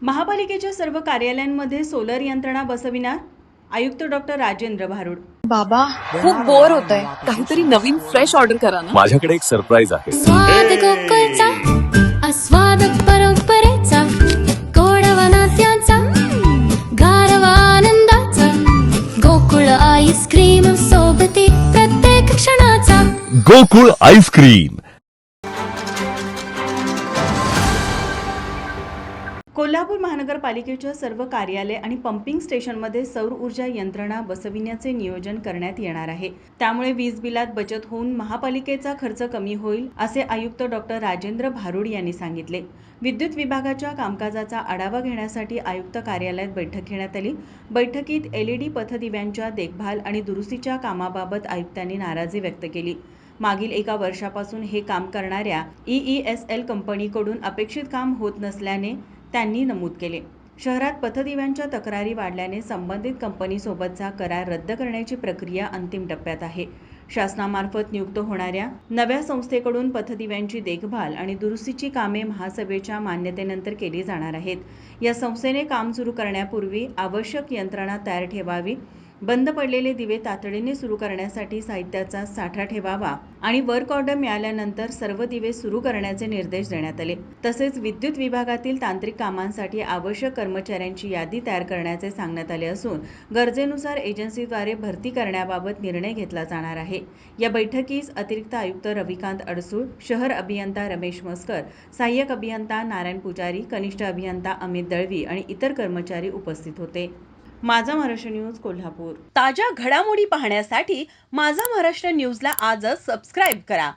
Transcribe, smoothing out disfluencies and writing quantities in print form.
महापालिकेच्या सर्व कार्यालयांमध्ये सोलर यंत्रणा बसविणार आयुक्त डॉक्टर राजेंद्र भारुड। बाबा खूप बोर होतंय, काहीतरी नवीन फ्रेश ऑर्डर करा ना। माझ्याकडे एक सरप्राईज आहे। स्वाद गोकुळचा, आस्वाद परंपरेचा, गोडवा नात्यांचा, गारवा आनंदाचा, गोकुळ आईस्क्रीम सोबती प्रत्येक क्षणाचा। गोकुळ आईस्क्रीम। कोल्हापूर महानगरपालिकेच्या सर्व कार्यालय आणि पंपिंग स्टेशनमध्ये सौर ऊर्जा यंत्रणा बसविण्याचे नियोजन करण्यात येणार आहे। त्यामुळे वीज बिलात बचत होऊन महापालिकेचा खर्च कमी होईल, असे आयुक्त डॉक्टर राजेंद्र भारुड यांनी सांगितले। विद्युत विभागाच्या कामकाजाचा आढावा घेण्यासाठी आयुक्त कार्यालयात बैठक घेण्यात आली। बैठकीत LED पथदिव्यांच्या देखभाल आणि दुरुस्तीच्या कामाबाबत आयुक्तांनी नाराजी व्यक्त केली। मागील एका वर्षापासून हे काम करणाऱ्या EESL कंपनीकडून अपेक्षित काम होत नसल्याने त्यांनी नमूद केले। शहरात पथदिव्यांच्या तक्रारी वाढल्याने संबंधित कंपनीसोबतचा करार रद्द करण्याची प्रक्रिया अंतिम टप्प्यात आहे। शासनामार्फत नियुक्त होणाऱ्या नव्या संस्थेकडून पथदिव्यांची देखभाल आणि दुरुस्तीची कामे महासभेच्या मान्यतेनंतर केली जाणार आहेत। या संस्थेने काम सुरू करण्यापूर्वी आवश्यक यंत्रणा तयार ठेवावी, बंद पडलेले दिवे तातडीने सुरू करण्यासाठी साहित्याचा साठा ठेवावा आणि वर्क ऑर्डर मिळाल्यानंतर सर्व दिवे सुरू करण्याचे निर्देश देण्यात आले। तसेच विद्युत विभागातील तांत्रिक कामांसाठी आवश्यक कर्मचाऱ्यांची यादी तयार करण्याचे सांगण्यात आले असून गरजेनुसार एजन्सीद्वारे भरती करण्याबाबत निर्णय घेतला जाणार आहे। या बैठकीस अतिरिक्त आयुक्त रविकांत अडसूळ, शहर अभियंता रमेश मस्कर, सहाय्यक अभियंता नारायण पुजारी, कनिष्ठ अभियंता अमित दळवी आणि इतर कर्मचारी उपस्थित होते। माझा महाराष्ट्र न्यूज कोल्हापूर। ताज्या घडामोडी पाहण्यासाठी माझा महाराष्ट्र न्यूजला आजच सबस्क्राईब करा।